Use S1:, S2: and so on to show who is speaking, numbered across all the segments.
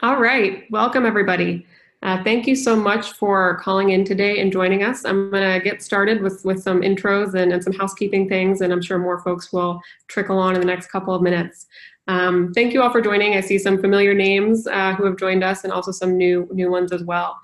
S1: All right, welcome everybody. Thank you so much for calling in today and joining us. I'm gonna get started with some intros and some housekeeping things, and I'm sure more folks will trickle on in the next couple of minutes. Thank you all for joining. I see some familiar names who have joined us and also some new ones as well.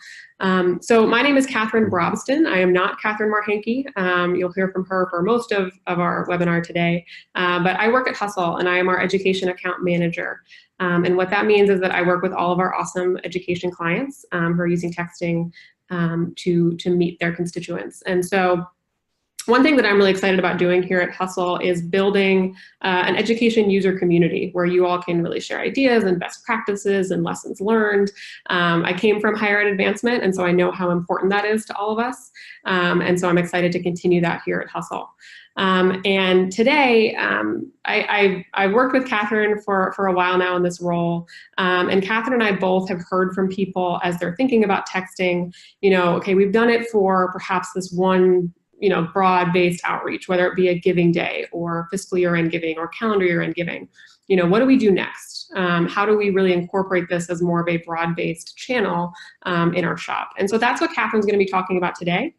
S1: So my name is Catherine Brobston. I am not Catherine Marhenke. You'll hear from her for most of our webinar today, but I work at Hustle and I am our education account manager. And what that means is that I work with all of our awesome education clients who are using texting to meet their constituents. And so one thing that I'm really excited about doing here at Hustle is building an education user community where you all can really share ideas and best practices and lessons learned. I came from higher ed advancement, and so I know how important that is to all of us. And so I'm excited to continue that here at Hustle. And today, I've worked with Catherine for a while now in this role, and Catherine and I both have heard from people as they're thinking about texting, okay, we've done it for perhaps this one broad-based outreach, whether it be a giving day or fiscal year-end giving or calendar year-end giving. What do we do next? How do we really incorporate this as more of a broad-based channel in our shop? And so that's what Catherine's going to be talking about today.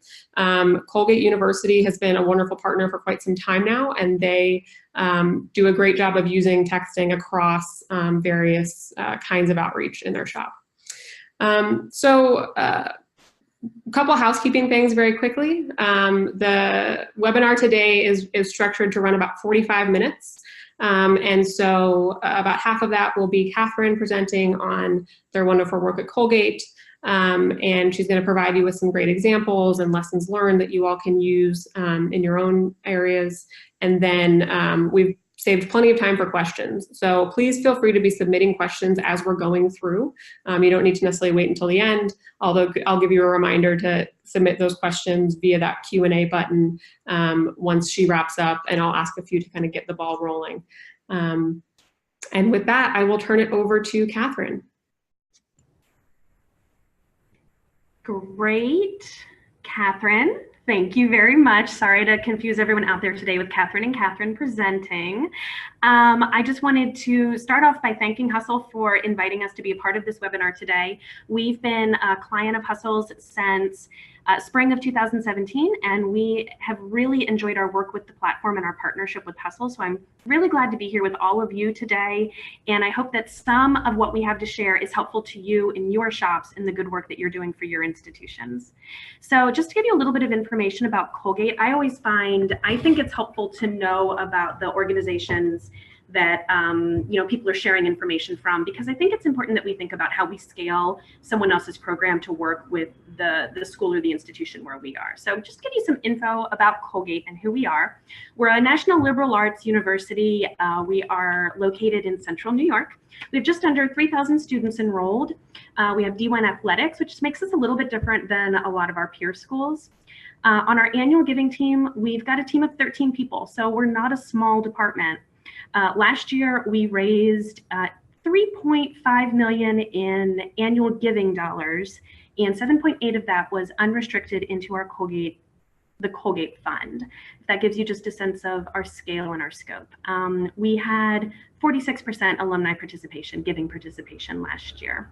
S1: Colgate University has been a wonderful partner for quite some time now, and they do a great job of using texting across various kinds of outreach in their shop. A couple housekeeping things very quickly. The webinar today is structured to run about 45 minutes. And so about half of that will be Catherine presenting on their wonderful work at Colgate. And she's going to provide you with some great examples and lessons learned that you all can use in your own areas. And then we've saved plenty of time for questions. So please feel free to be submitting questions as we're going through. You don't need to necessarily wait until the end, although I'll give you a reminder to submit those questions via that Q&A button once she wraps up, and I'll ask a few to kind of get the ball rolling. And with that, I will turn it over to Catherine.
S2: Great, Catherine. Thank you very much. Sorry to confuse everyone out there today with Catherine and Catherine presenting. I just wanted to start off by thanking Hustle for inviting us to be a part of this webinar today. We've been a client of Hustle's since spring of 2017, and we have really enjoyed our work with the platform and our partnership with Hustle. So I'm really glad to be here with all of you today, and I hope that some of what we have to share is helpful to you in your shops and the good work that you're doing for your institutions. So just to give you a little bit of information about Colgate, I think it's helpful to know about the organizations that people are sharing information from, because I think it's important that we think about how we scale someone else's program to work with the school or the institution where we are. So just give you some info about Colgate and who we are. We're a national liberal arts university. We are located in central New York. We have just under 3,000 students enrolled. We have D1 athletics, which makes us a little bit different than a lot of our peer schools. On our annual giving team, we've got a team of 13 people, so we're not a small department. Last year, we raised $3.5 million in annual giving dollars, and 7.8 of that was unrestricted into our the Colgate Fund. That gives you just a sense of our scale and our scope. We had 46% alumni participation, giving participation last year.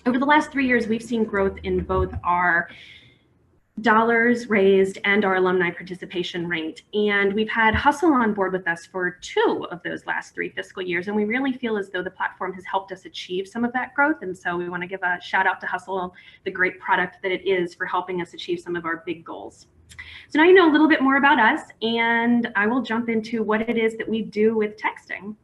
S2: Over the last 3 years, we've seen growth in both our dollars raised and our alumni participation rate. And we've had Hustle on board with us for 2 of those last 3 fiscal years. And we really feel as though the platform has helped us achieve some of that growth. And so we want to give a shout out to Hustle, the great product that it is, for helping us achieve some of our big goals. So now you know a little bit more about us, and I will jump into what it is that we do with texting.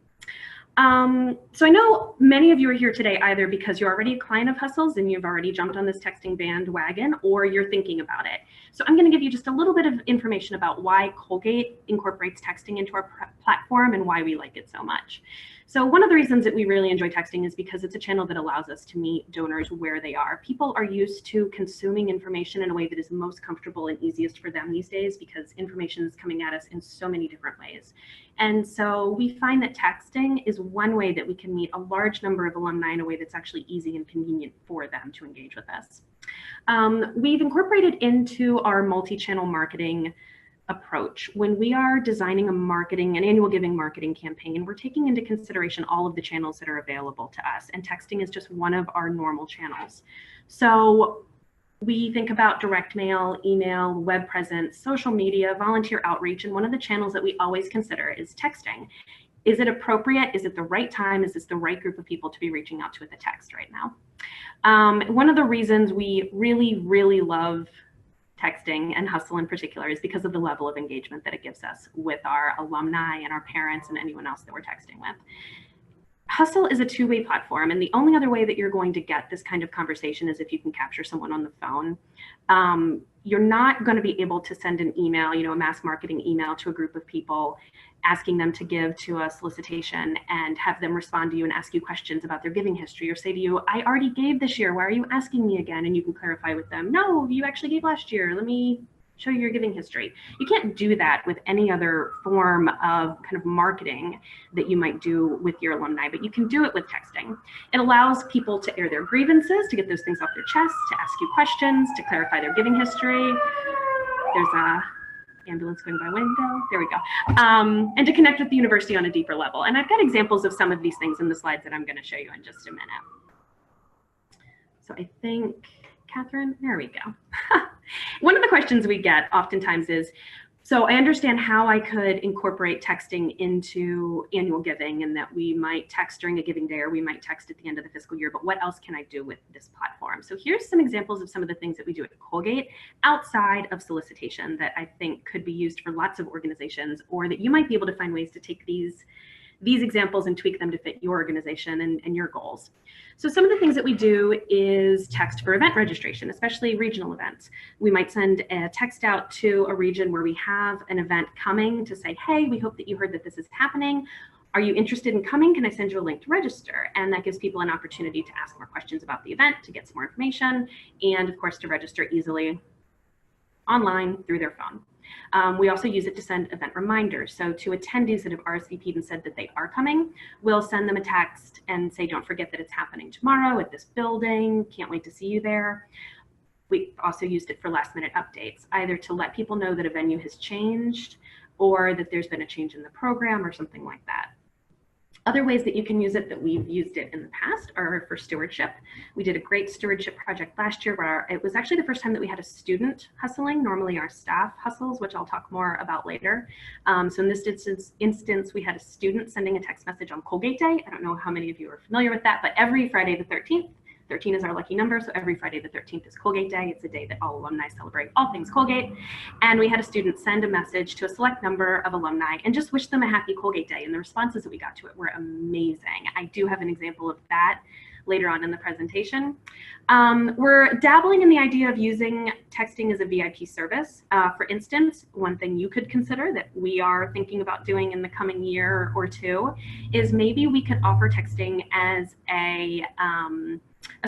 S2: So I know many of you are here today either because you're already a client of Hustle's and you've already jumped on this texting bandwagon, or you're thinking about it. So I'm going to give you just a little bit of information about why Colgate incorporates texting into our platform and why we like it so much. So one of the reasons that we really enjoy texting is because it's a channel that allows us to meet donors where they are. People are used to consuming information in a way that is most comfortable and easiest for them these days, because information is coming at us in so many different ways. And so we find that texting is one way that we can meet a large number of alumni in a way that's actually easy and convenient for them to engage with us. We've incorporated into our multi-channel marketing approach. When we are designing an annual giving marketing campaign, we're taking into consideration all of the channels that are available to us, and texting is just one of our normal channels. So we think about direct mail, email, web presence, social media, volunteer outreach, and one of the channels that we always consider is texting. Is it appropriate? Is it the right time? Is this the right group of people to be reaching out to with a text right now? One of the reasons we really, really love texting, and Hustle in particular, is because of the level of engagement that it gives us with our alumni and our parents and anyone else that we're texting with. Hustle is a two-way platform, and the only other way that you're going to get this kind of conversation is if you can capture someone on the phone. You're not going to be able to send an email, a mass marketing email to a group of people asking them to give to a solicitation and have them respond to you and ask you questions about their giving history, or say to you, I already gave this year, why are you asking me again? And you can clarify with them, no, you actually gave last year, let me show you your giving history. You can't do that with any other form of kind of marketing that you might do with your alumni, but you can do it with texting. It allows people to air their grievances, to get those things off their chest, to ask you questions, to clarify their giving history. There's a ambulance going by window, there we go. And to connect with the university on a deeper level. And I've got examples of some of these things in the slides that I'm going to show you in just a minute. So I think, Catherine, there we go. One of the questions we get oftentimes is, so I understand how I could incorporate texting into annual giving, and that we might text during a giving day, or we might text at the end of the fiscal year, but what else can I do with this platform? So here's some examples of some of the things that we do at Colgate outside of solicitation that I think could be used for lots of organizations, or that you might be able to find ways to take these examples and tweak them to fit your organization and your goals. So some of the things that we do is text for event registration, especially regional events. We might send a text out to a region where we have an event coming to say, hey, we hope that you heard that this is happening. Are you interested in coming? Can I send you a link to register? And that gives people an opportunity to ask more questions about the event, to get some more information, and of course to register easily online through their phone. We also use it to send event reminders. So to attendees that have RSVP'd and said that they are coming, we'll send them a text and say, don't forget that it's happening tomorrow at this building. Can't wait to see you there. We also used it for last minute updates, either to let people know that a venue has changed or that there's been a change in the program or something like that. Other ways that you can use it that we've used it in the past are for stewardship. We did a great stewardship project last year where it was actually the first time that we had a student hustling. Normally our staff hustles, which I'll talk more about later. So in this instance, we had a student sending a text message on Colgate Day. I don't know how many of you are familiar with that, but every Friday the 13th, 13 is our lucky number, so every Friday the 13th is Colgate Day. It's a day that all alumni celebrate all things Colgate. And we had a student send a message to a select number of alumni and just wish them a happy Colgate Day. And the responses that we got to it were amazing. I do have an example of that later on in the presentation. We're dabbling in the idea of using texting as a VIP service. For instance, one thing you could consider that we are thinking about doing in the coming year or two is maybe we could offer texting as a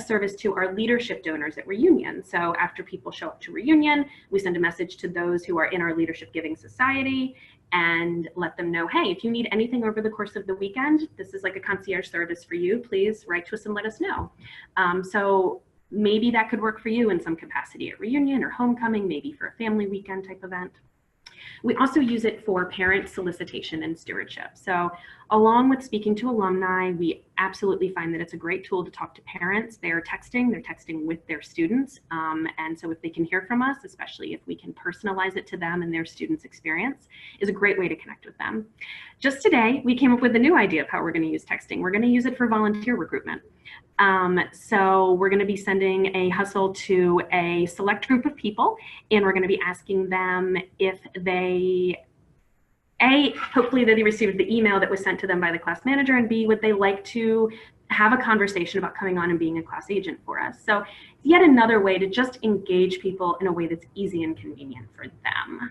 S2: service to our leadership donors at reunion. So after people show up to reunion, we send a message to those who are in our Leadership Giving Society and let them know, hey, if you need anything over the course of the weekend, this is like a concierge service for you. Please write to us and let us know. So maybe that could work for you in some capacity at reunion or homecoming, maybe for a family weekend type event. We also use it for parent solicitation and stewardship. So along with speaking to alumni, we absolutely find that it's a great tool to talk to parents. They're texting with their students. And so if they can hear from us, especially if we can personalize it to them and their students' experience, is a great way to connect with them. Just today, we came up with a new idea of how we're going to use texting. We're going to use it for volunteer recruitment. So we're going to be sending a hustle to a select group of people, and we're going to be asking them if they, A, hopefully that they received the email that was sent to them by the class manager, and B, would they like to have a conversation about coming on and being a class agent for us. So yet another way to just engage people in a way that's easy and convenient for them.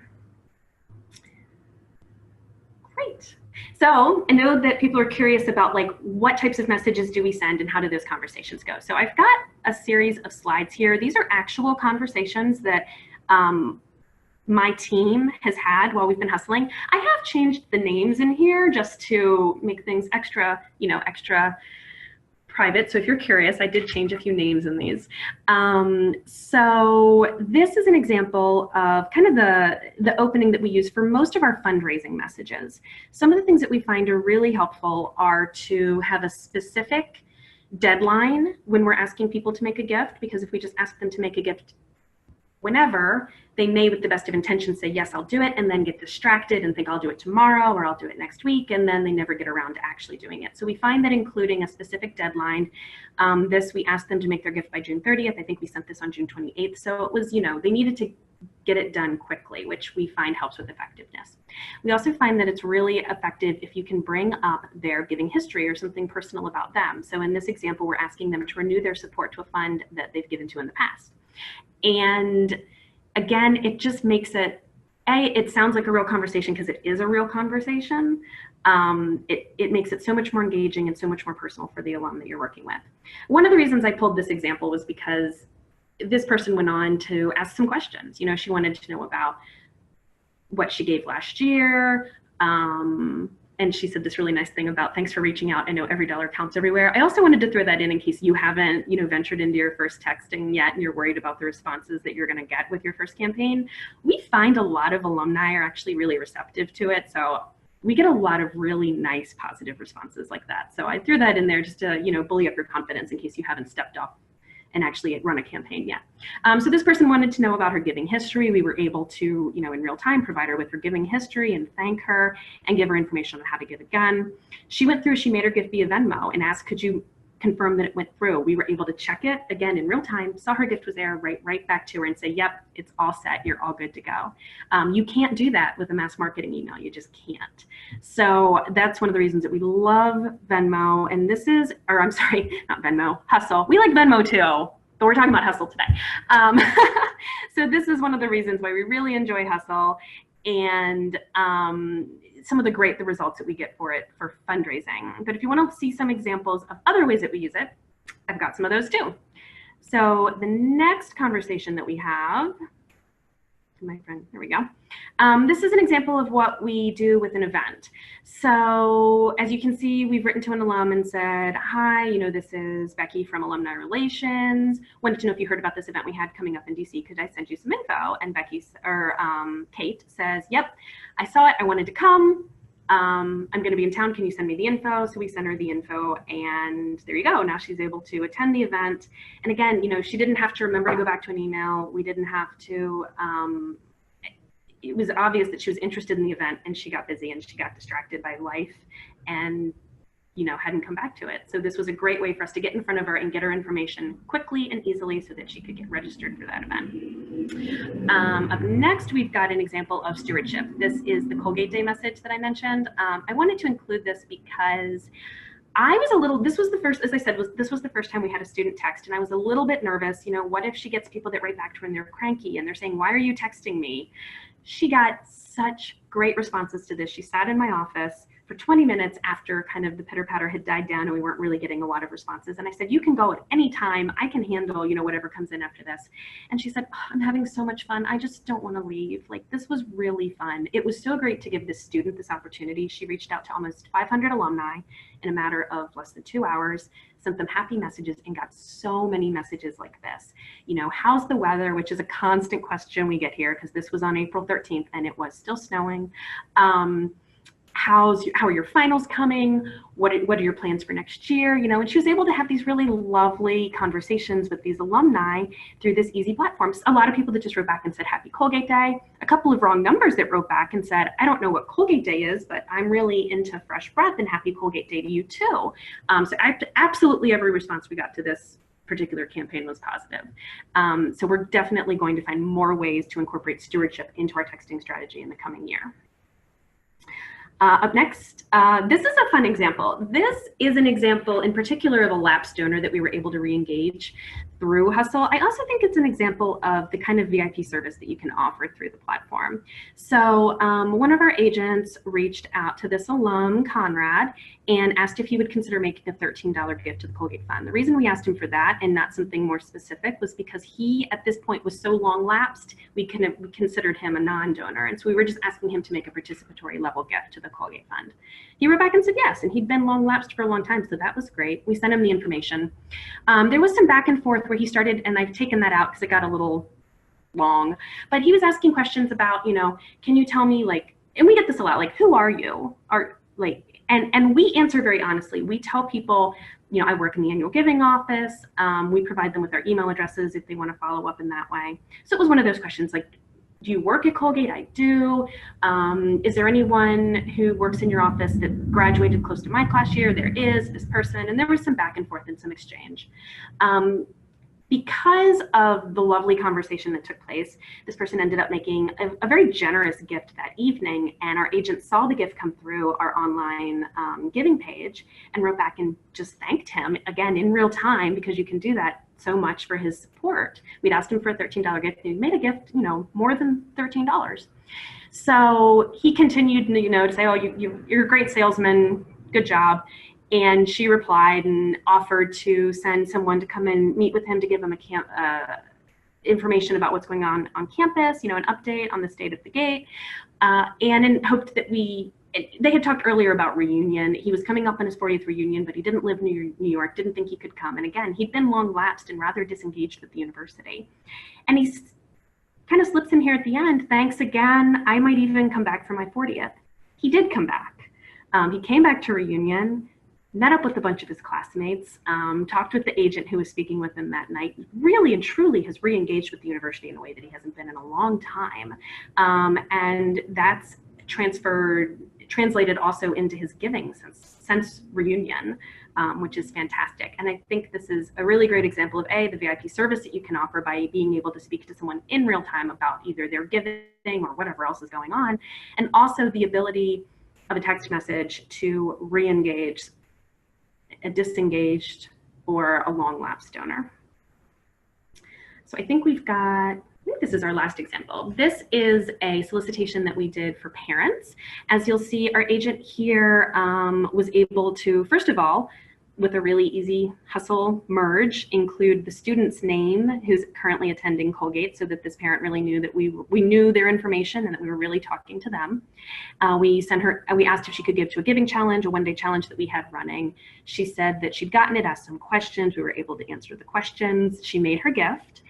S2: Great. So I know that people are curious about like what types of messages do we send and how do those conversations go. So I've got a series of slides here. These are actual conversations that my team has had while we've been hustling. I have changed the names in here just to make things extra, extra private, so if you're curious, I did change a few names in these. So this is an example of kind of the opening that we use for most of our fundraising messages. Some of the things that we find are really helpful are to have a specific deadline when we're asking people to make a gift, because if we just ask them to make a gift whenever, they may, with the best of intentions, say, yes, I'll do it, and then get distracted and think I'll do it tomorrow or I'll do it next week, and then they never get around to actually doing it. So we find that including a specific deadline, we asked them to make their gift by June 30th. I think we sent this on June 28th. So it was, they needed to get it done quickly, which we find helps with effectiveness. We also find that it's really effective if you can bring up their giving history or something personal about them. So in this example, we're asking them to renew their support to a fund that they've given to in the past. And again, it just makes it, it sounds like a real conversation because it is a real conversation. It makes it so much more engaging and so much more personal for the alum that you're working with. One of the reasons I pulled this example was because this person went on to ask some questions. She wanted to know about what she gave last year. And she said this really nice thing about, thanks for reaching out. I know every dollar counts everywhere. I also wanted to throw that in case you haven't, ventured into your first texting yet and you're worried about the responses that you're going to get with your first campaign. We find a lot of alumni are actually really receptive to it. So we get a lot of really nice positive responses like that. So I threw that in there just to, bully up your confidence in case you haven't stepped off and actually run a campaign yet. So this person wanted to know about her giving history. We were able to, in real time, provide her with her giving history and thank her and give her information on how to give again. She went through, she made her gift via Venmo and asked, could you confirm that it went through? We were able to check it again in real time, saw her gift was there, right back to her and say, yep, it's all set, you're all good to go. You can't do that with a mass marketing email, you just can't. So that's one of the reasons that we love Venmo. And this is, or I'm sorry, not Venmo, Hustle. We like Venmo too, but we're talking about Hustle today. So this is one of the reasons why we really enjoy Hustle and some of the results that we get for it for fundraising. But if you want to see some examples of other ways that we use it, I've got some of those too. So the next conversation that we have, my friend, here we go. This is an example of what we do with an event. So as you can see, we've written to an alum and said, hi, this is Becky from Alumni Relations. Wanted to know if you heard about this event we had coming up in DC. Could I send you some info? And Kate says, yep, I saw it. I wanted to come. I'm going to be in town. Can you send me the info? So we sent her the info and there you go. Now she's able to attend the event. And again, she didn't have to remember to go back to an email. We didn't have to, it was obvious that she was interested in the event and she got busy and she got distracted by life and, hadn't come back to it. So this was a great way for us to get in front of her and get her information quickly and easily so that she could get registered for that event. Up next, we've got an example of stewardship. This is the Colgate Day message that I mentioned. I wanted to include this because I was a little, this was the first, as I said, this was the first time we had a student text and I was a little bit nervous. What if she gets people that write back to her and they're cranky and they're saying, why are you texting me? She got such great responses to this. She sat in my office for 20 minutes after kind of the pitter patter had died down and we weren't really getting a lot of responses. And I said, you can go at any time. I can handle, whatever comes in after this. And she said, oh, I'm having so much fun. I just don't want to leave. Like, this was really fun. It was so great to give this student this opportunity. She reached out to almost 500 alumni in a matter of less than 2 hours, sent them happy messages and got so many messages like this. How's the weather, which is a constant question we get here because this was on April 13th and it was still snowing. How are your finals coming? What are your plans for next year? And she was able to have these really lovely conversations with these alumni through this easy platform. A lot of people that just wrote back and said, happy Colgate Day. A couple of wrong numbers that wrote back and said, I don't know what Colgate Day is, but I'm really into fresh breath and happy Colgate Day to you too. So absolutely every response we got to this particular campaign was positive. So we're definitely going to find more ways to incorporate stewardship into our texting strategy in the coming year. Up next, this is a fun example. This is an example in particular of a lapsed donor that we were able to re-engage through Hustle. I also think it's an example of the kind of VIP service that you can offer through the platform. So one of our agents reached out to this alum, Conrad, and asked if he would consider making a $13 gift to the Colgate Fund. The reason we asked him for that and not something more specific was because he, at this point, was so long lapsed, we considered him a non-donor. And so we were just asking him to make a participatory level gift to the Colgate Fund? He wrote back and said yes, and he'd been long lapsed for a long time, so that was great. We sent him the information. There was some back and forth where he started, and I've taken that out because it got a little long, but he was asking questions about, can you tell me, like, and we get this a lot, like, who are you? And we answer very honestly. We tell people, I work in the annual giving office. We provide them with our email addresses if they want to follow up in that way. So it was one of those questions like, do you work at Colgate? I do. Is there anyone who works in your office that graduated close to my class year? There is this person. And there was some back and forth and some exchange. Because of the lovely conversation that took place, this person ended up making a very generous gift that evening, and our agent saw the gift come through our online giving page and wrote back and just thanked him, again, in real time, because you can do that so much for his support. We'd asked him for a $13 gift, and he made a gift, more than $13. So he continued, to say, oh, you're a great salesman, good job. And she replied and offered to send someone to come and meet with him to give him information about what's going on campus, an update on the state of the gate, and hoped that they had talked earlier about reunion. He was coming up on his 40th reunion, but he didn't live in New York, didn't think he could come. And again, he'd been long lapsed and rather disengaged with the university. And he kind of slips in here at the end, thanks again, I might even come back for my 40th. He did come back. He came back to reunion, met up with a bunch of his classmates, talked with the agent who was speaking with him that night, really and truly has re-engaged with the university in a way that he hasn't been in a long time. And that's translated also into his giving since reunion, which is fantastic. And I think this is a really great example of the VIP service that you can offer by being able to speak to someone in real time about either their giving or whatever else is going on, and also the ability of a text message to re-engage a disengaged or a long lapsed donor. So I think this is our last example. This is a solicitation that we did for parents. As you'll see, our agent here was able to, first of all, with a really easy hustle merge, include the student's name who's currently attending Colgate, so that this parent really knew that we knew their information and that we were really talking to them. We asked if she could give to a giving challenge, a one-day challenge that we had running. She said that she'd gotten it, asked some questions. We were able to answer the questions. She made her gift.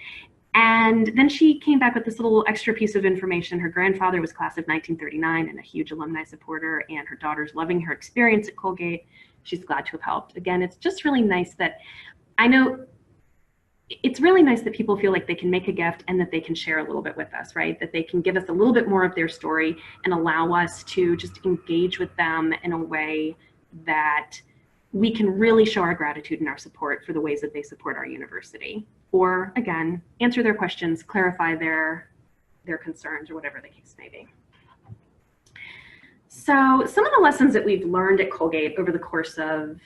S2: And then she came back with this little extra piece of information. Her grandfather was class of 1939 and a huge alumni supporter, and her daughter's loving her experience at Colgate. She's glad to have helped. Again, it's just really nice that, it's really nice that people feel like they can make a gift and that they can share a little bit with us, right? That they can give us a little bit more of their story and allow us to just engage with them in a way that we can really show our gratitude and our support for the ways that they support our university. Or again, answer their questions, clarify their concerns, or whatever the case may be. So some of the lessons that we've learned at Colgate over the course of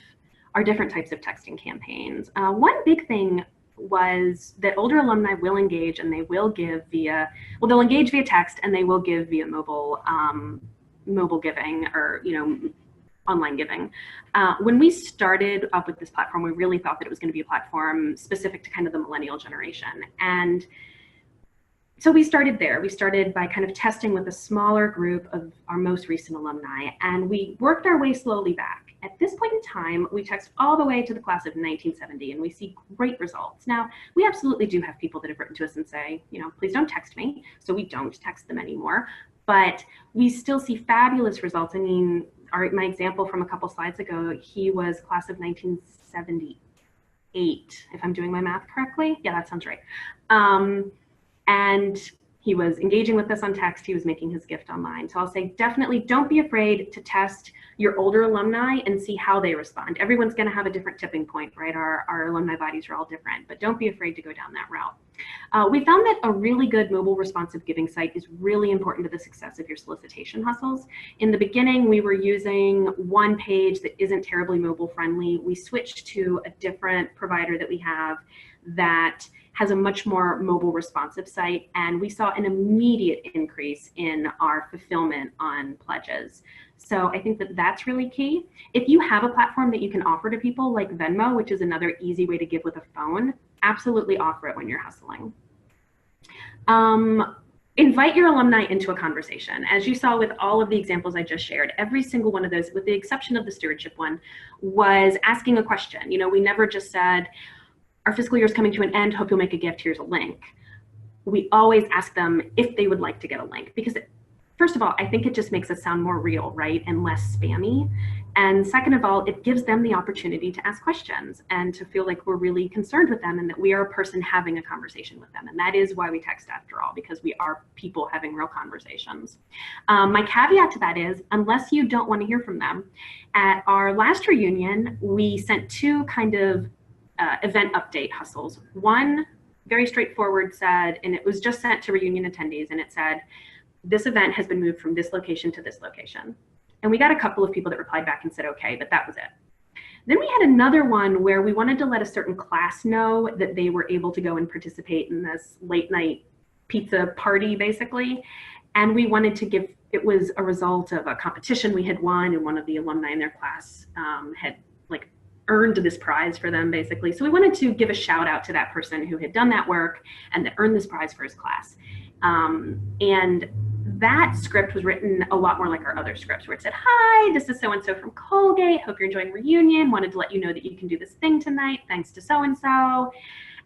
S2: our different types of texting campaigns. One big thing was that older alumni will engage, and they will give they'll engage via text, and they will give via mobile giving, or online giving. When we started up with this platform, we really thought that it was going to be a platform specific to kind of the millennial generation. And so we started there. We started by kind of testing with a smaller group of our most recent alumni, and we worked our way slowly back. At this point in time, we text all the way to the class of 1970, and we see great results. Now, we absolutely do have people that have written to us and say, please don't text me. So we don't text them anymore, but we still see fabulous results. I mean, my example from a couple slides ago, he was class of 1978, if I'm doing my math correctly. Yeah, that sounds right. And he was engaging with us on text. He was making his gift online. So I'll say, definitely don't be afraid to test your older alumni and see how they respond. Everyone's going to have a different tipping point, right? Our alumni bodies are all different, but don't be afraid to go down that route. We found that a really good mobile responsive giving site is really important to the success of your solicitation hustles. In the beginning, we were using one page that isn't terribly mobile friendly. We switched to a different provider that we have that has a much more mobile responsive site, and we saw an immediate increase in our fulfillment on pledges. So I think that that's really key. If you have a platform that you can offer to people like Venmo, which is another easy way to give with a phone, absolutely offer it when you're hustling. invite your alumni into a conversation. As you saw with all of the examples I just shared, every single one of those, with the exception of the stewardship one, was asking a question. You know, we never just said, our fiscal year is coming to an end, hope you'll make a gift, here's a link. We always ask them if they would like to get a link, because first of all, I think it just makes us sound more real, right? And less spammy. And second of all, it gives them the opportunity to ask questions and to feel like we're really concerned with them and that we are a person having a conversation with them. And that is why we text after all, because we are people having real conversations. My caveat to that is, unless you don't want to hear from them, at our last reunion, we sent two kind of event update hustles. One, very straightforward, said, and it was just sent to reunion attendees, and it said, this event has been moved from this location to this location. And we got a couple of people that replied back and said, okay, but that was it. Then we had another one where we wanted to let a certain class know that they were able to go and participate in this late night pizza party, basically. And we wanted to give, it was a result of a competition we had won, and one of the alumni in their class had like earned this prize for them, basically. So we wanted to give a shout out to that person who had done that work and that earned this prize for his class. And that script was written a lot more like our other scripts, where it said, hi, this is so-and-so from Colgate. Hope you're enjoying reunion. Wanted to let you know that you can do this thing tonight, thanks to so-and-so.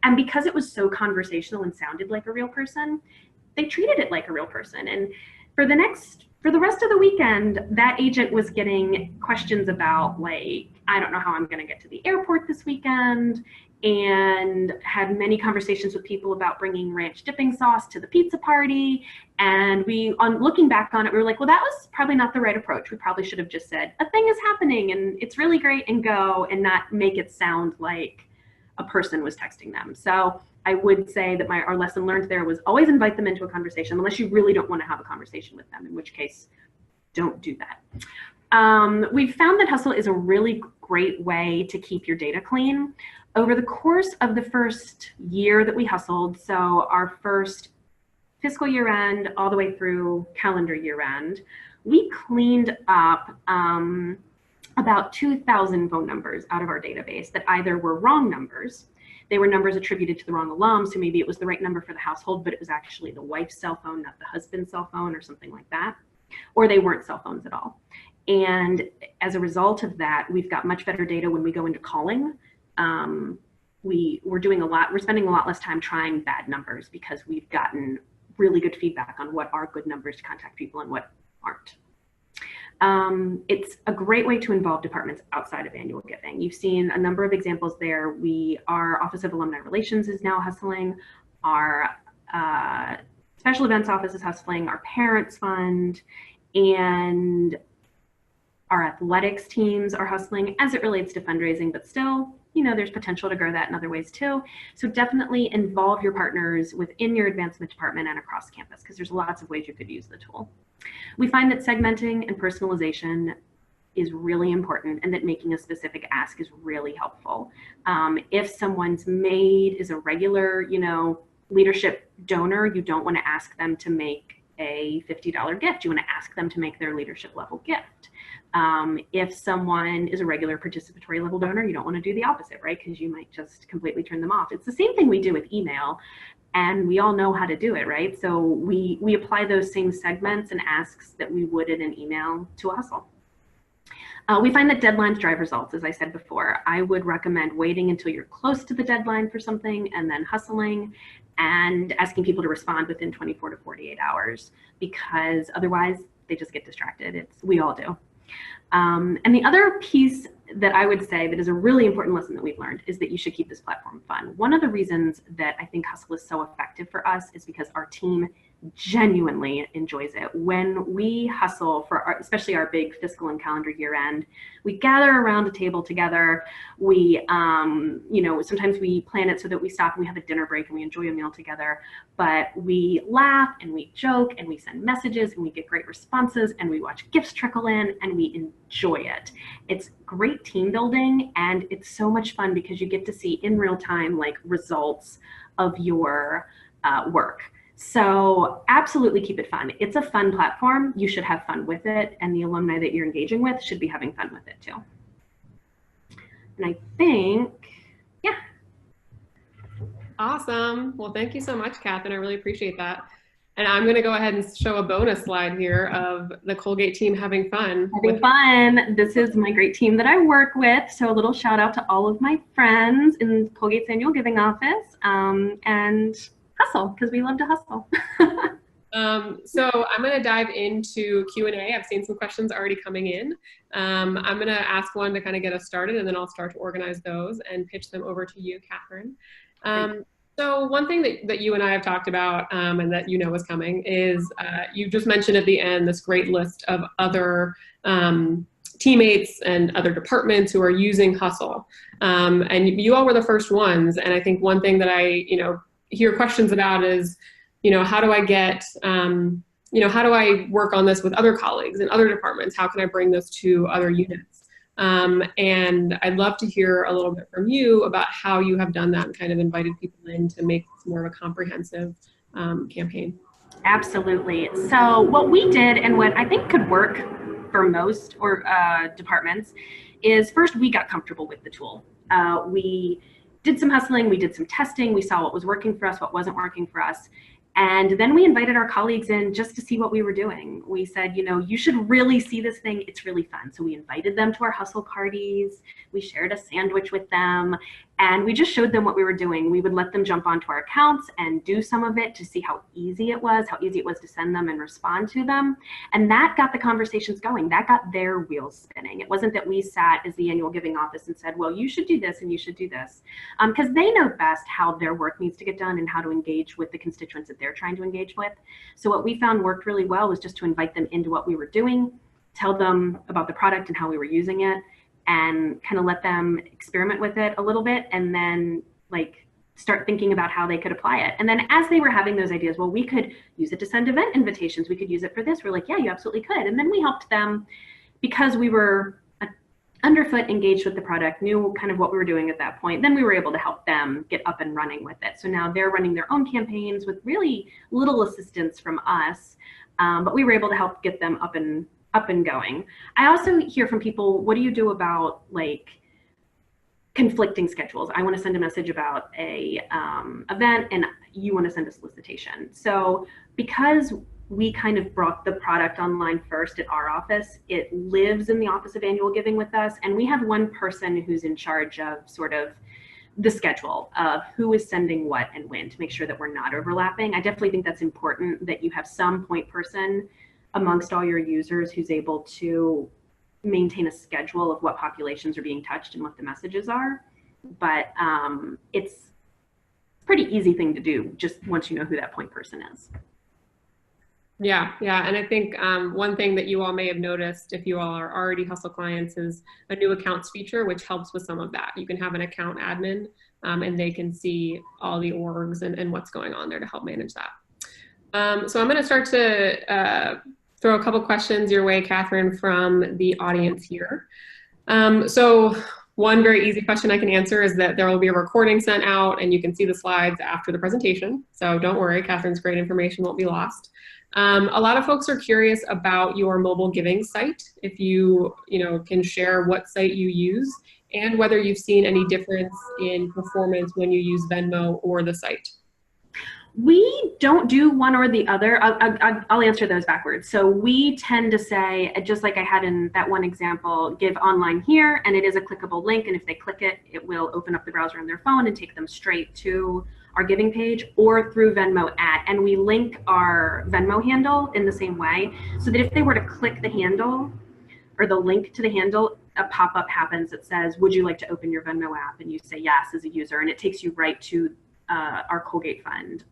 S2: And because it was so conversational and sounded like a real person, they treated it like a real person. And for the rest of the weekend, that agent was getting questions about, like, I don't know how I'm going to get to the airport this weekend, and had many conversations with people about bringing ranch dipping sauce to the pizza party. And we, on looking back on it, we were like, well, that was probably not the right approach. We probably should have just said, a thing is happening and it's really great, and go, and not make it sound like a person was texting them. So I would say that our lesson learned there was always invite them into a conversation, unless you really don't want to have a conversation with them, in which case don't do that. We've found that Hustle is a really great way to keep your data clean. Over the course of the first year that we hustled, so our first fiscal year end all the way through calendar year end, we cleaned up about 2,000 phone numbers out of our database that either were wrong numbers, they were numbers attributed to the wrong alum, so maybe it was the right number for the household, but it was actually the wife's cell phone, not the husband's cell phone, or something like that, or they weren't cell phones at all. And as a result of that, we've got much better data when we go into calling. We're spending a lot less time trying bad numbers, because we've gotten really good feedback on what are good numbers to contact people and what aren't. It's a great way to involve departments outside of annual giving. You've seen a number of examples there. Our Office of Alumni Relations is now hustling. Our Special Events Office is hustling. Our Parents Fund and our athletics teams are hustling as it relates to fundraising, but still, you know, there's potential to grow that in other ways too. So definitely involve your partners within your advancement department and across campus, because there's lots of ways you could use the tool. We find that segmenting and personalization is really important, and that making a specific ask is really helpful. If someone's maid is a regular, you know, leadership donor, you don't want to ask them to make a $50 gift. You want to ask them to make their leadership level gift. If someone is a regular participatory level donor, you don't want to do the opposite, right? Because you might just completely turn them off. It's the same thing we do with email, and we all know how to do it, right? So we apply those same segments and asks that we would in an email to a hustle. We find that deadlines drive results, as I said before. I would recommend waiting until you're close to the deadline for something and then hustling and asking people to respond within 24 to 48 hours, because otherwise they just get distracted. We all do. And the other piece that I would say that is a really important lesson that we've learned is that you should keep this platform fun. One of the reasons that I think Hustle is so effective for us is because our team genuinely enjoys it. When we hustle for especially our big fiscal and calendar year end, we gather around a table together. We, you know, sometimes we plan it so that we stop and we have a dinner break and we enjoy a meal together, but we laugh and we joke and we send messages and we get great responses and we watch gifts trickle in and we enjoy it. It's great team building, and it's so much fun because you get to see in real time, like, results of your work. So absolutely keep it fun. It's a fun platform. You should have fun with it, and the alumni that you're engaging with should be having fun with it too. And I think, yeah.
S1: Awesome. Well, thank you so much, Catherine. I really appreciate that. And I'm going to go ahead and show a bonus slide here of the Colgate team having fun.
S2: This is my great team that I work with. So a little shout out to all of my friends in Colgate's annual giving office, and hustle, because we love to hustle.
S1: So I'm going to dive into Q&A. I've seen some questions already coming in. I'm going to ask one to kind of get us started, and then I'll start to organize those and pitch them over to you, Catherine. So one thing that you and I have talked about, and that you know is coming, is you just mentioned at the end this great list of other teammates and other departments who are using Hustle. And you all were the first ones. And I think one thing that I hear questions about is, how do I get, how do I work on this with other colleagues in other departments? How can I bring this to other units? And I'd love to hear a little bit from you about how you have done that and kind of invited people in to make this more of a comprehensive campaign.
S2: Absolutely. So what we did, and what I think could work for most departments, is first we got comfortable with the tool. We did some hustling, we did some testing, we saw what was working for us, what wasn't working for us. And then we invited our colleagues in just to see what we were doing. We said, you should really see this thing. It's really fun. So we invited them to our hustle parties. We shared a sandwich with them, and we just showed them what we were doing. We would let them jump onto our accounts and do some of it to see how easy it was to send them and respond to them. And that got the conversations going. That got their wheels spinning. It wasn't that we sat as the annual giving office and said, well, you should do this and you should do this. Because they know best how their work needs to get done and how to engage with the constituents that they're trying to engage with. So what we found worked really well was just to invite them into what we were doing, tell them about the product and how we were using it, and kind of let them experiment with it a little bit, and then start thinking about how they could apply it. And then as they were having those ideas, well, we could use it to send event invitations. We could use it for this. We're like, yeah, you absolutely could. And then we helped them, because we were underfoot engaged with the product, knew kind of what we were doing at that point. Then we were able to help them get up and running with it. So now they're running their own campaigns with really little assistance from us, but we were able to help get them up and going. I also hear from people, what do you do about conflicting schedules? I want to send a message about a event and you want to send a solicitation. So because we kind of brought the product online first at our office, it lives in the Office of Annual Giving with us, and we have one person who's in charge of sort of the schedule of who is sending what and when, to make sure that we're not overlapping. I definitely think that's important, that you have some point person amongst all your users who's able to maintain a schedule of what populations are being touched and what the messages are. But it's a pretty easy thing to do just once you know who that point person is.
S1: Yeah, and I think one thing that you all may have noticed, if you all are already Hustle clients, is a new accounts feature, which helps with some of that. You can have an account admin, and they can see all the orgs and what's going on there to help manage that. So I'm going to start to throw a couple questions your way, Catherine, from the audience here. So one very easy question I can answer is that there will be a recording sent out, and you can see the slides after the presentation. So don't worry, Catherine's great information won't be lost. A lot of folks are curious about your mobile giving site. If you can share what site you use and whether you've seen any difference in performance when you use Venmo or the site.
S2: We don't do one or the other. I'll answer those backwards. So we tend to say, just like I had in that one example, give online here, and it is a clickable link. And if they click it, it will open up the browser on their phone and take them straight to our giving page, or through Venmo at. And we link our Venmo handle in the same way, so that if they were to click the handle or the link to the handle, a pop-up happens that says, would you like to open your Venmo app? And you say yes as a user, and it takes you right to our Colgate Fund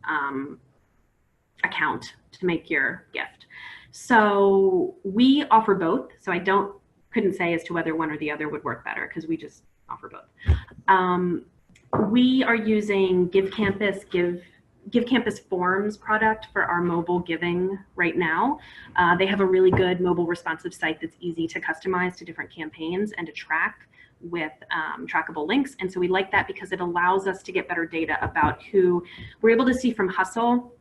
S2: account to make your gift. So we offer both. So I couldn't say as to whether one or the other would work better, because we just offer both. We are using Give Campus Forms product for our mobile giving right now. They have a really good mobile responsive site that's easy to customize to different campaigns and to track with trackable links. And so we like that because it allows us to get better data about who we're able to see from Hustle,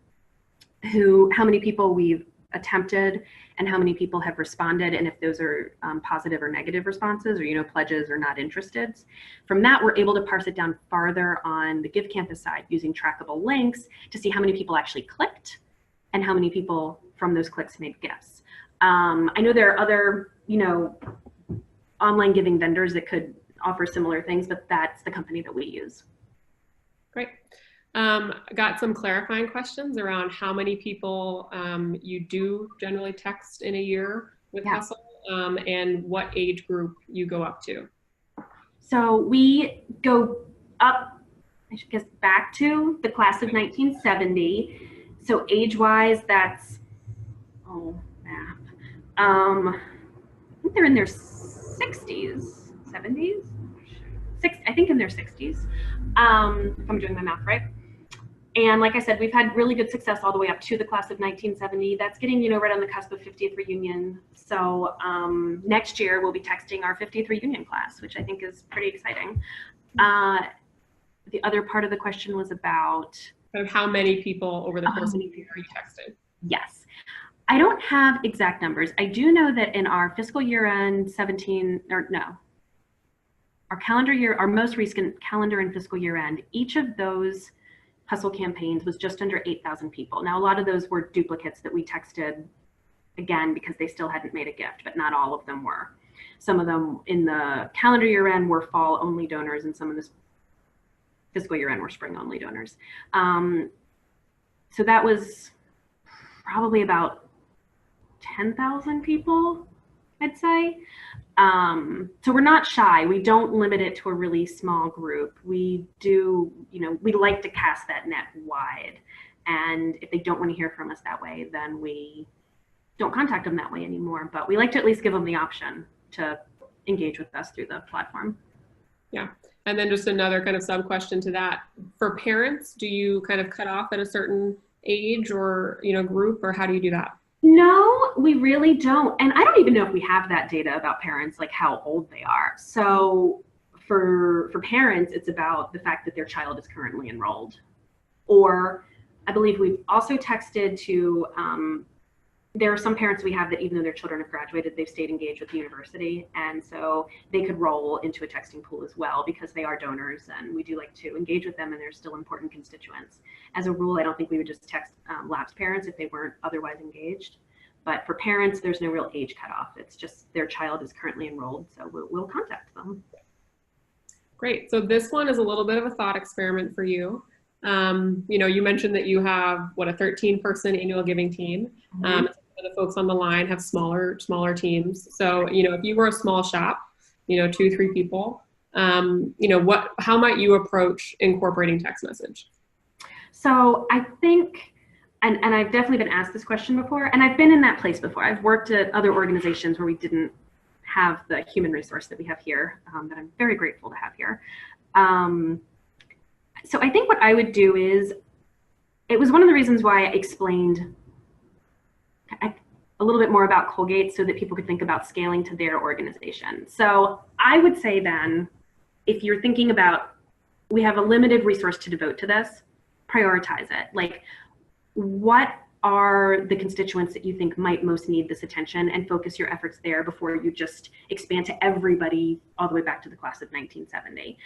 S2: how many people we've attempted and how many people have responded, and if those are positive or negative responses, or pledges or not interested. From that, we're able to parse it down farther on the Give Campus side using trackable links to see how many people actually clicked and how many people from those clicks made gifts. I know there are other, online giving vendors that could offer similar things, but that's the company that we use.
S1: Great. Got some clarifying questions around how many people you do generally text in a year with Hustle, and what age group you go up to.
S2: So we go up, I should guess, back to the class of 1970. So age-wise, that's, math. I think they're in their 60s, 70s? I think in their 60s, if I'm doing my math right. And like I said, we've had really good success all the way up to the class of 1970. That's getting, right on the cusp of 50th reunion. So next year we'll be texting our 50th reunion class, which I think is pretty exciting. The other part of the question was about
S1: how many people over the course of the year are you texting?
S2: Yes. I don't have exact numbers. I do know that in our fiscal year end our calendar year, our most recent calendar and fiscal year end, each of those Hustle campaigns was just under 8,000 people. Now, a lot of those were duplicates that we texted again because they still hadn't made a gift, but not all of them were. Some of them in the calendar year end were fall only donors, and some of the fiscal year end were spring only donors. So that was probably about 10,000 people, I'd say. So we're not shy. We don't limit it to a really small group. We do, we like to cast that net wide. And if they don't want to hear from us that way, then we don't contact them that way anymore. But we like to at least give them the option to engage with us through the platform.
S1: Yeah. And then just another kind of sub question to that. For parents, do you kind of cut off at a certain age or, group, or how do you do that?
S2: No, we really don't. And I don't even know if we have that data about parents, like how old they are. So for parents, it's about the fact that their child is currently enrolled. Or I believe we've also texted to, there are some parents we have that even though their children have graduated, they've stayed engaged with the university. And so they could roll into a texting pool as well because they are donors and we do like to engage with them and they're still important constituents. As a rule, I don't think we would just text lapsed parents if they weren't otherwise engaged. But for parents, there's no real age cutoff. It's just their child is currently enrolled, so we'll contact them.
S1: Great. So this one is a little bit of a thought experiment for you. You mentioned that you have, a 13-person annual giving team. Mm-hmm. The folks on the line have smaller teams. So, if you were a small shop, 2-3 people, how might you approach incorporating text message?
S2: So I think, and I've definitely been asked this question before, and I've been in that place before. I've worked at other organizations where we didn't have the human resource that we have here, that I'm very grateful to have here. So I think what I would do is, it was one of the reasons why I explained a little bit more about Colgate so that people could think about scaling to their organization. So I would say then, if you're thinking about, we have a limited resource to devote to this, prioritize it. Like, what are the constituents that you think might most need this attention, and focus your efforts there before you just expand to everybody all the way back to the class of 1970.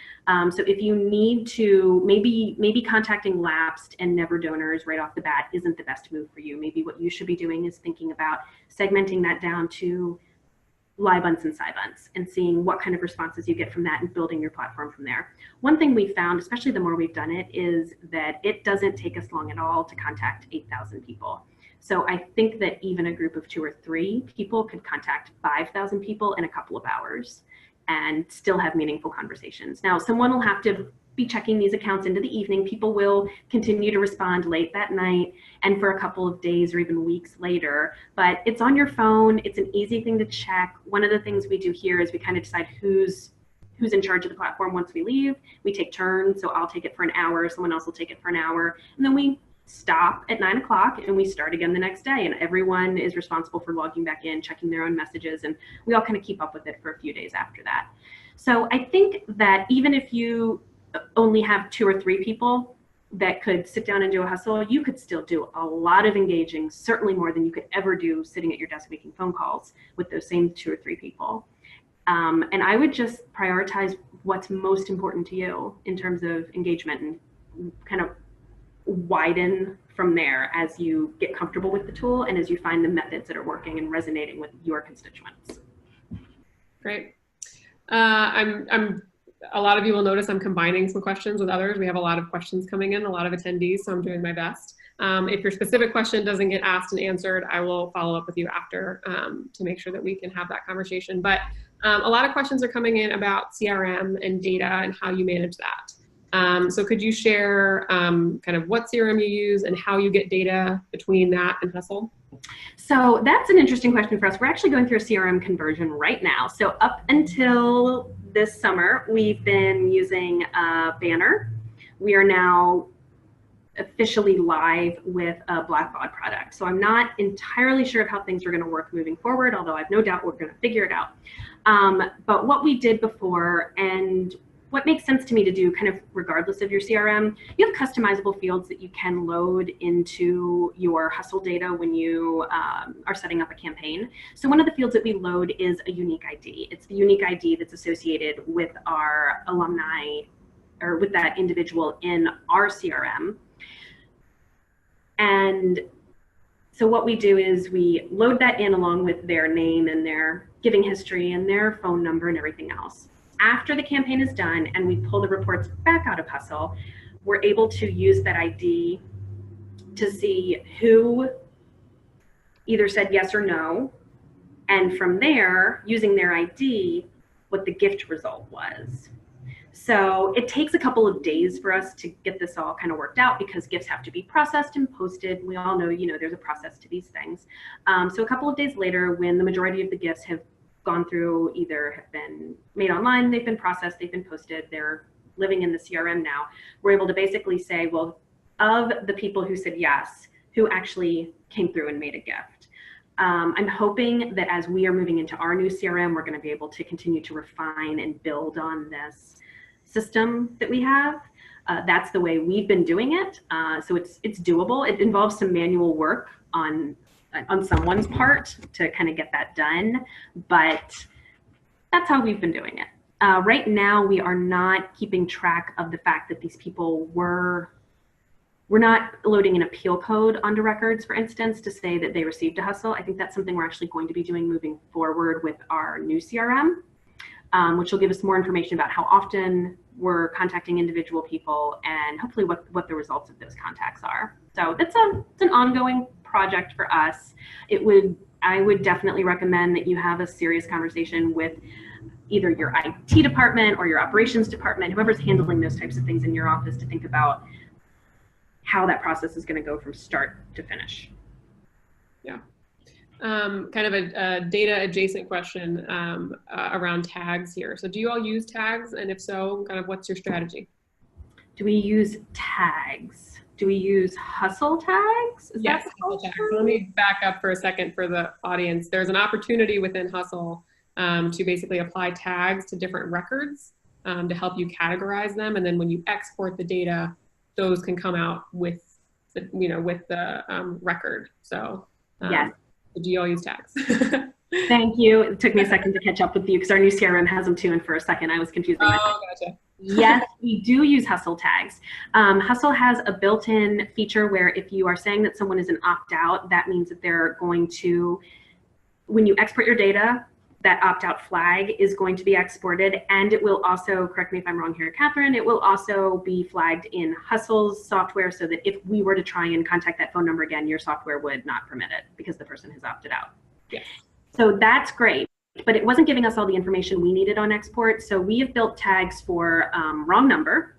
S2: So if you need to, maybe contacting lapsed and never donors right off the bat isn't the best move for you. Maybe what you should be doing is thinking about segmenting that down to Libunts and Sybunts and seeing what kind of responses you get from that and building your platform from there. One thing we found, especially the more we've done it, is that it doesn't take us long at all to contact 8,000 people. So I think that even a group of 2 or 3 people could contact 5,000 people in a couple of hours and still have meaningful conversations. Now, someone will have to be checking these accounts into the evening. People will continue to respond late that night and for a couple of days or even weeks later, but it's on your phone. It's an easy thing to check. One of the things we do here is we kind of decide who's in charge of the platform once we leave. We take turns, so I'll take it for an hour, someone else will take it for an hour, and then we stop at 9 o'clock and we start again the next day, and everyone is responsible for logging back in, checking their own messages, and we all kind of keep up with it for a few days after that. So I think that even if you only have 2 or 3 people that could sit down and do a hustle, you could still do a lot of engaging, certainly more than you could ever do sitting at your desk making phone calls with those same 2 or 3 people. And I would just prioritize what's most important to you in terms of engagement and kind of widen from there as you get comfortable with the tool and as you find the methods that are working and resonating with your constituents.
S1: Great. A lot of you will notice I'm combining some questions with others. We have a lot of questions coming in, a lot of attendees, so I'm doing my best. If your specific question doesn't get asked and answered, I will follow up with you after to make sure that we can have that conversation. But a lot of questions are coming in about CRM and data and how you manage that. So could you share kind of what CRM you use and how you get data between that and Hustle?
S2: So that's an interesting question for us. We're actually going through a CRM conversion right now. So up until this summer, we've been using Banner. We are now officially live with a Blackbaud product. So I'm not entirely sure of how things are going to work moving forward, although I've no doubt we're going to figure it out. But what we did before, and what makes sense to me to do kind of regardless of your CRM, you have customizable fields that you can load into your Hustle data when you are setting up a campaign. So one of the fields that we load is a unique ID. It's the unique ID that's associated with our alumni or with that individual in our CRM. And so what we do is we load that in along with their name and their giving history and their phone number and everything else. After the campaign is done and we pull the reports back out of Hustle, we're able to use that ID to see who either said yes or no, and from there, using their ID, what the gift result was. So it takes a couple of days for us to get this all kind of worked out because gifts have to be processed and posted. We all know, there's a process to these things. So a couple of days later, when the majority of the gifts have gone through, either have been made online, they've been processed, they've been posted, they're living in the CRM now, we're able to basically say, well, of the people who said yes, who actually came through and made a gift. I'm hoping that as we are moving into our new CRM, we're going to be able to continue to refine and build on this system that we have. That's the way we've been doing it. So it's doable. It involves some manual work on someone's part to kind of get that done, but that's how we've been doing it. Right now, we are not keeping track of the fact that these people we're not loading an appeal code onto records, for instance, to say that they received a Hustle. I think that's something we're actually going to be doing moving forward with our new CRM, which will give us more information about how often we're contacting individual people and hopefully what the results of those contacts are. So it's an ongoing project for us. I would definitely recommend that you have a serious conversation with either your IT department or your operations department, whoever's handling those types of things in your office, to think about how that process is going to go from start to finish.
S1: Yeah. Kind of a data adjacent question around tags here. So do you all use tags? And if so, kind of what's your strategy?
S2: Do we use tags? Do we use Hustle tags?
S1: Yes, Hustle tags. So let me back up for a second for the audience. There's an opportunity within Hustle to basically apply tags to different records to help you categorize them. And then when you export the data, those can come out with the, with the record. So
S2: yes.
S1: Do you all use tags?
S2: Thank you. It took me a second to catch up with you because our new CRM has them too, and for a second I was confusing myself.
S1: Gotcha.
S2: Yes, we do use Hustle tags. Hustle has a built-in feature where if you are saying that someone is an opt-out, that means that they're going to, when you export your data, that opt-out flag is going to be exported, and it will also, correct me if I'm wrong here, Catherine, it will also be flagged in Hustle's software so that if we were to try and contact that phone number again, your software would not permit it because the person has opted out.
S1: Yes.
S2: So that's great, but it wasn't giving us all the information we needed on export. So we have built tags for wrong number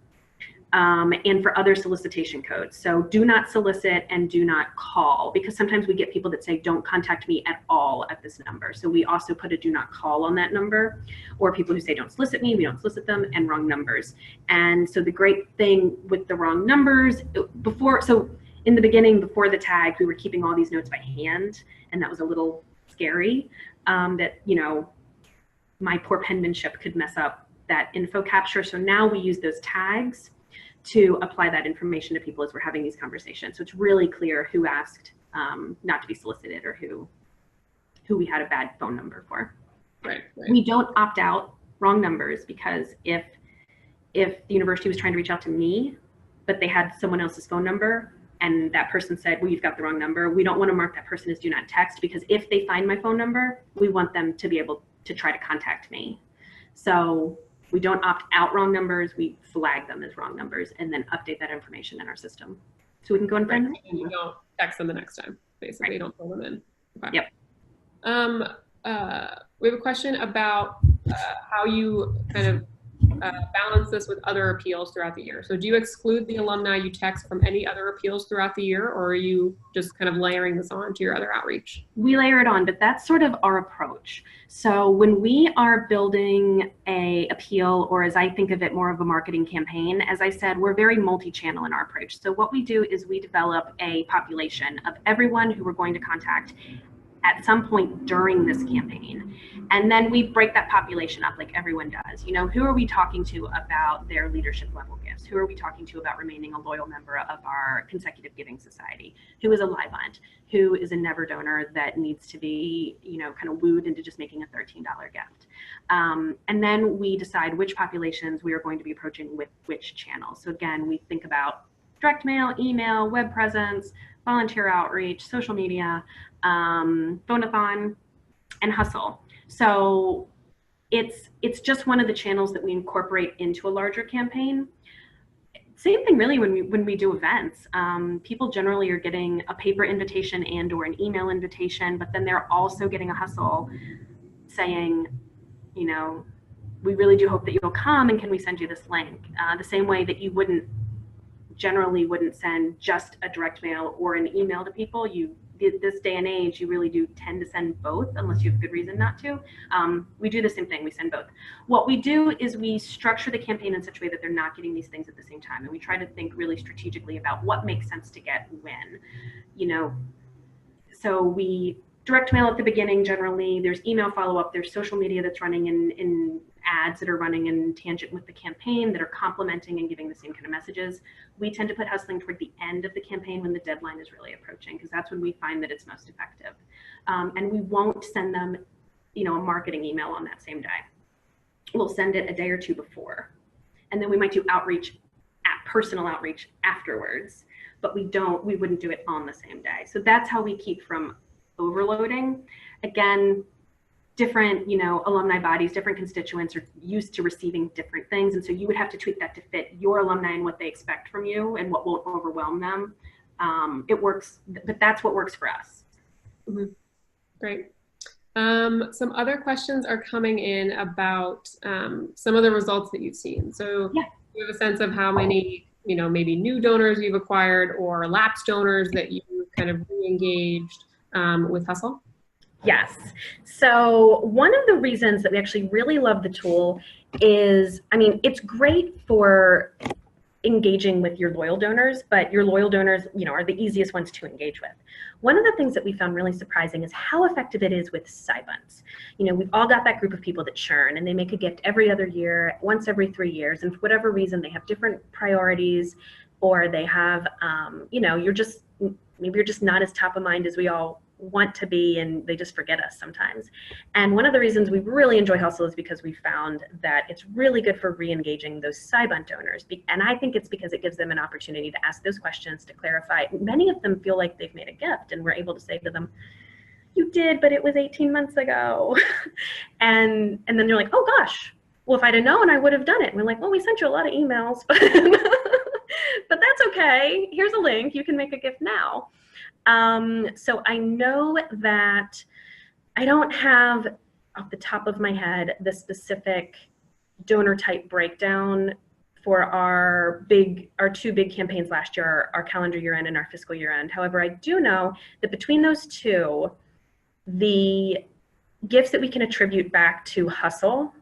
S2: and for other solicitation codes. So do not solicit and do not call, because sometimes we get people that say, don't contact me at all at this number. So we also put a do not call on that number, or people who say, don't solicit me, we don't solicit them, and wrong numbers. And so the great thing with the wrong numbers, so in the beginning, before the tag, we were keeping all these notes by hand, and that was a little scary that, my poor penmanship could mess up that info capture. So now we use those tags to apply that information to people as we're having these conversations. So it's really clear who asked not to be solicited or who we had a bad phone number for.
S1: Right.
S2: We don't opt out wrong numbers, because if the university was trying to reach out to me, but they had someone else's phone number and that person said, well, you've got the wrong number, we don't want to mark that person as do not text, because if they find my phone number, we want them to be able to try to contact me. So we don't opt out wrong numbers, we flag them as wrong numbers and then update that information in our system. So we can go and find them.
S1: And you don't text them the next time, basically.
S2: Right.
S1: You don't pull them in. Okay.
S2: Yep.
S1: We have a question about how you kind of balance this with other appeals throughout the year. So do you exclude the alumni you text from any other appeals throughout the year, or are you just kind of layering this on to your other outreach?
S2: We layer it on, but that's sort of our approach. So when we are building a appeal, or as I think of it, more of a marketing campaign, as I said, we're very multi-channel in our approach. So what we do is we develop a population of everyone who we're going to contact at some point during this campaign. And then we break that population up like everyone does. You know, who are we talking to about their leadership level gifts? Who are we talking to about remaining a loyal member of our consecutive giving society? Who is a live aunt? Who is a never donor that needs to be, you know, kind of wooed into just making a $13 gift? And then we decide which populations we are going to be approaching with which channels. So again, we think about direct mail, email, web presence, volunteer outreach, social media, phone-a-thon, and hustle. So it's just one of the channels that we incorporate into a larger campaign. Same thing really when we do events. People generally are getting a paper invitation and or an email invitation, but then they're also getting a hustle saying, you know, we really do hope that you'll come, and can we send you this link? The same way that you generally wouldn't send just a direct mail or an email to people. This day and age, you really do tend to send both unless you have good reason not to. We do the same thing, we send both. What we do is we structure the campaign in such a way that they're not getting these things at the same time. And we try to think really strategically about what makes sense to get when, you know. So we direct mail at the beginning generally, there's email follow-up, there's social media that's running in ads that are running in tangent with the campaign that are complementing and giving the same kind of messages. We tend to put hustling toward the end of the campaign when the deadline is really approaching, because that's when we find that it's most effective. And we won't send them, you know, a marketing email on that same day. We'll send it a day or two before. And then we might do personal outreach afterwards, but we wouldn't do it on the same day. So that's how we keep from overloading. Again, different, you know, alumni bodies, different constituents are used to receiving different things. And so you would have to tweak that to fit your alumni and what they expect from you and what won't overwhelm them. It works, but that's what works for us.
S1: Mm-hmm. Great. Some other questions are coming in about some of the results that you've seen. So
S2: yeah.
S1: You have a sense of how many, you know, maybe new donors you've acquired or lapsed donors that you kind of re-engaged with Hustle?
S2: Yes. So one of the reasons that we actually really love the tool is, I mean, it's great for engaging with your loyal donors, but your loyal donors, you know, are the easiest ones to engage with. One of the things that we found really surprising is how effective it is with side-bunts. You know, we've all got that group of people that churn and they make a gift every other year, once every 3 years, and for whatever reason, they have different priorities, or they have, you know, maybe you're just not as top of mind as we all want to be, and they just forget us sometimes. And one of the reasons we really enjoy Hustle is because we found that it's really good for re-engaging those side-bunt donors. And I think it's because it gives them an opportunity to ask those questions, to clarify. Many of them feel like they've made a gift, and we're able to say to them, you did, but it was 18 months ago. and then they're like, oh gosh, well, if I'd have known, I would have done it. And we're like, well, we sent you a lot of emails, but that's okay. Here's a link. You can make a gift now. So I know that I don't have off the top of my head the specific donor type breakdown for our two big campaigns last year, our calendar year end and our fiscal year end. However, I do know that between those two, the gifts that we can attribute back to Hustle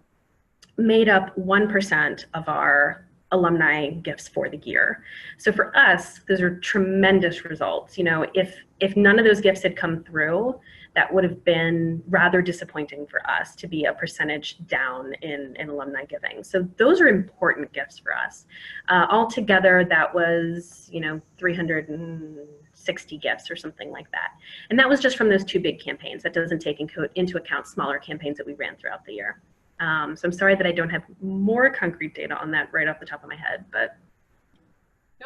S2: made up 1% of our alumni gifts for the year. So for us, those are tremendous results. You know, if none of those gifts had come through, that would have been rather disappointing for us to be a percentage down in alumni giving. So those are important gifts for us. Altogether, that was, you know, 360 gifts or something like that. And that was just from those two big campaigns. That doesn't take into account smaller campaigns that we ran throughout the year. So I'm sorry that I don't have more concrete data on that right off the top of my head, but.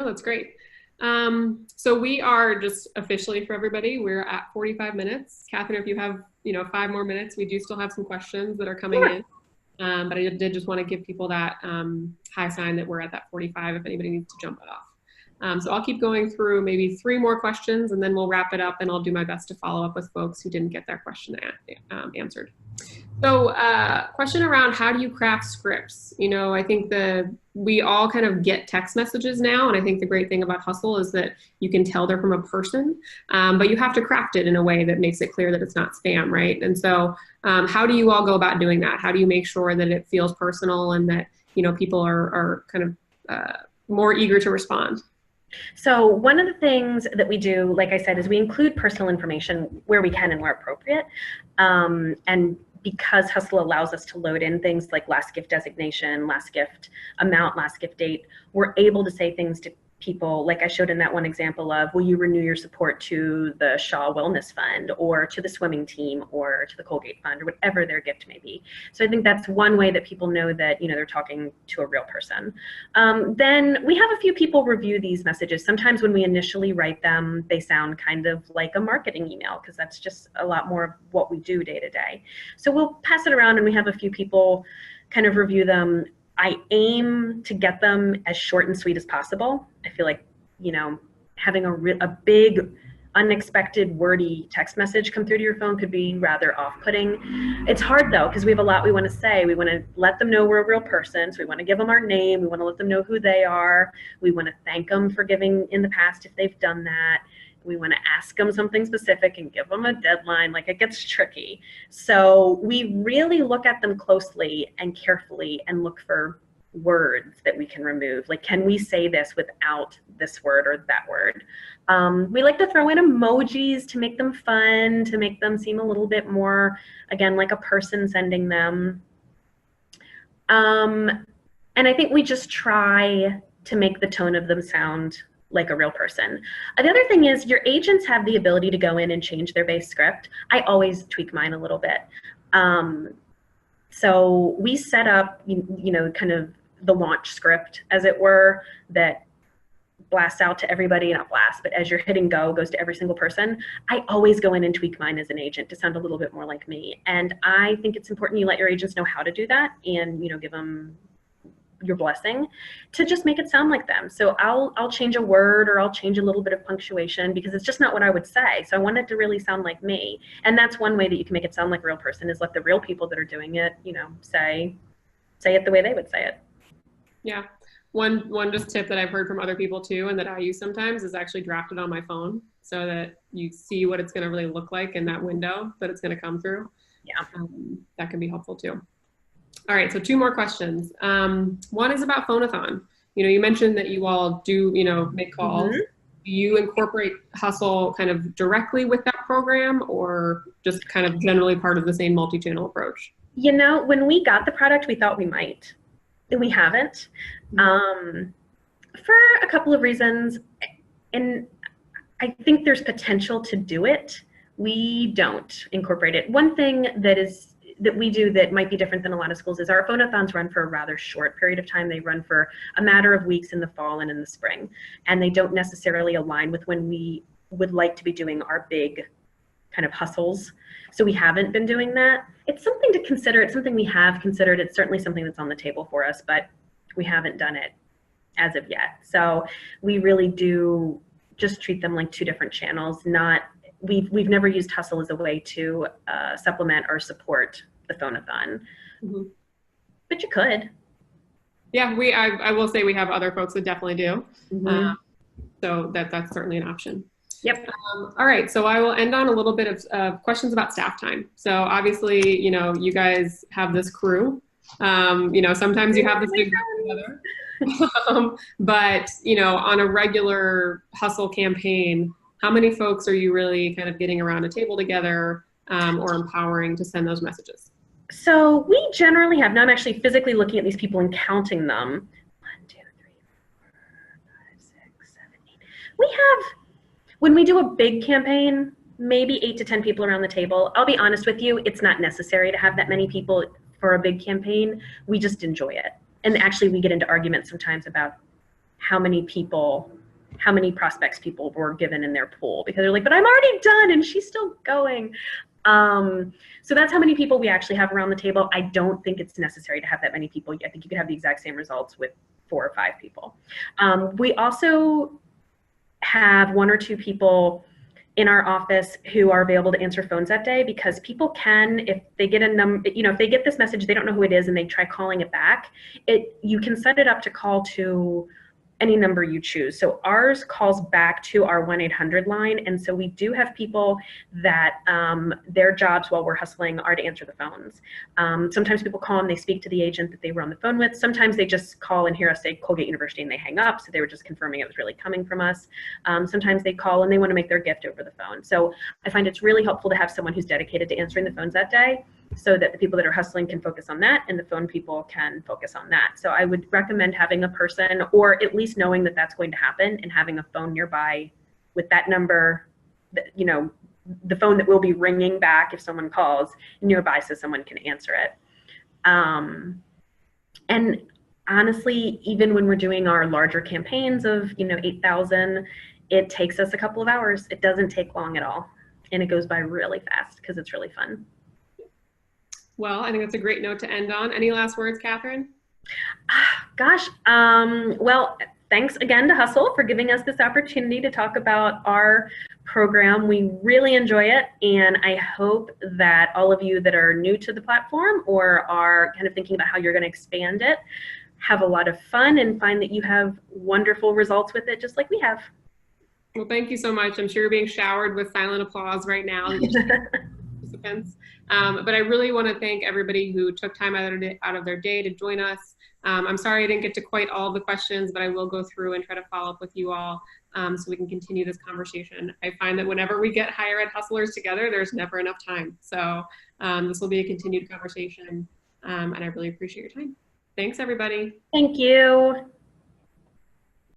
S1: No, that's great. So we are just officially, for everybody, we're at 45 minutes. Catherine, if you have, 5 more minutes, we do still have some questions that are coming in. But I did just want to give people that high sign that we're at that 45 if anybody needs to jump it off. So I'll keep going through maybe 3 more questions and then we'll wrap it up, and I'll do my best to follow up with folks who didn't get their question answered. So question around how do you craft scripts? I think we all kind of get text messages now, and I think the great thing about Hustle is that you can tell they're from a person, but you have to craft it in a way that makes it clear that it's not spam, right? And so how do you all go about doing that? How do you make sure that it feels personal and that people are kind of more eager to respond?
S3: So one of the things that we do, like I said, is we include personal information where we can and where appropriate. And because Hustle allows us to load in things like last gift designation, last gift amount, last gift date, we're able to say things to people, like I showed in that one example of, will you renew your support to the Shaw Wellness Fund or to the swimming team or to the Colgate Fund or whatever their gift may be. So I think that's one way that people know that, they're talking to a real person. Then we have a few people review these messages. Sometimes when we initially write them, they sound kind of like a marketing email because that's just a lot more of what we do day to day. So we'll pass it around and we have a few people kind of review them. I aim to get them as short and sweet as possible. I feel like, having a big, unexpected, wordy text message come through to your phone could be rather off-putting. It's hard though, because we have a lot we want to say. We want to let them know we're a real person. So we want to give them our name. We want to let them know who they are. We want to thank them for giving in the past if they've done that. We want to ask them something specific and give them a deadline. Like, it gets tricky. So we really look at them closely and carefully and look for words that we can remove. Like, can we say this without this word or that word? We like to throw in emojis to make them fun, to make them seem a little bit more, again, like a person sending them. And I think we just try to make the tone of them sound like a real person. The other thing is your agents have the ability to go in and change their base script. I always tweak mine a little bit. So we set up, kind of the launch script, as it were, that blasts out to everybody, not blast, but as you're hitting go, goes to every single person. I always go in and tweak mine as an agent to sound a little bit more like me. And I think it's important you let your agents know how to do that and, give them your blessing to just make it sound like them. So I'll change a word or I'll change a little bit of punctuation because it's just not what I would say. So I want it to really sound like me. And that's one way that you can make it sound like a real person, is let the real people that are doing it, say it the way they would say it.
S1: Yeah. One just tip that I've heard from other people too, and that I use sometimes, is actually draft it on my phone so that you see what it's going to really look like in that window that it's going to come through.
S3: Yeah.
S1: That can be helpful too. All right, so 2 more questions. One is about phone-a-thon. You mentioned that you all do, make calls. Mm-hmm. Do you incorporate Hustle kind of directly with that program, or just kind of generally part of the same multi-channel approach?
S3: When we got the product, we thought we might. We haven't, for a couple of reasons. And I think there's potential to do it. We don't incorporate it. One thing that we do that might be different than a lot of schools is our phone-a-thons run for a rather short period of time. They run for a matter of weeks in the fall and in the spring, and they don't necessarily align with when we would like to be doing our big kind of hustles. So we haven't been doing that. It's something to consider. It's something we have considered. It's certainly something that's on the table for us, but we haven't done it as of yet. So we really do just treat them like 2 different channels. We've never used Hustle as a way to supplement or support the phone-a-thon, but you could.
S1: Yeah, I will say we have other folks that definitely do.
S3: Mm-hmm.
S1: So that's certainly an option.
S3: Yep.
S1: All right, so I will end on a little bit of questions about staff time. So obviously, you guys have this crew. Sometimes you have this big group together. But, on a regular Hustle campaign, how many folks are you really kind of getting around a table together or empowering to send those messages?
S3: So we generally have, now I'm actually physically looking at these people and counting them. 1, 2, 3, 4, 5, 6, 7, 8. We have, when we do a big campaign, maybe 8 to 10 people around the table. I'll be honest with you, it's not necessary to have that many people for a big campaign. We just enjoy it. And actually we get into arguments sometimes about how many people how many prospects people were given in their pool, because they're like, but I'm already done and she's still going. So that's how many people we actually have around the table. I don't think it's necessary to have that many people. I think you could have the exact same results with 4 or 5 people. We also have 1 or 2 people in our office who are available to answer phones that day, because people can, if they get a number, you know, if they get this message, they don't know who it is and they try calling it back, you can set it up to call to any number you choose. So ours calls back to our 1-800 line. And so we do have people that their jobs while we're hustling are to answer the phones. Sometimes people call and they speak to the agent that they were on the phone with. Sometimes they just call and hear us say Colgate University and they hang up. So they were just confirming it was really coming from us. Sometimes they call and they want to make their gift over the phone. So I find it's really helpful to have someone who's dedicated to answering the phones that day, so that the people that are hustling can focus on that and the phone people can focus on that. So I would recommend having a person, or at least knowing that that's going to happen, and having a phone nearby with that number, that, you know, the phone that will be ringing back if someone calls nearby, so someone can answer it. And honestly, even when we're doing our larger campaigns of, you know, 8,000, it takes us a couple of hours. It doesn't take long at all. And it goes by really fast because it's really fun.
S1: Well, I think that's a great note to end on. Any last words, Catherine?
S3: Gosh, well, thanks again to Hustle for giving us this opportunity to talk about our program. We really enjoy it, and I hope that all of you that are new to the platform or are kind of thinking about how you're going to expand it have a lot of fun and find that you have wonderful results with it, just like we have.
S1: Well, thank you so much. I'm sure you're being showered with silent applause right now. Participants. But I really want to thank everybody who took time out of their day to join us. I'm sorry I didn't get to quite all of the questions, but I will go through and try to follow up with you all so we can continue this conversation. I find that whenever we get higher ed hustlers together, there's never enough time. So this will be a continued conversation, and I really appreciate your time. Thanks, everybody.
S3: Thank you.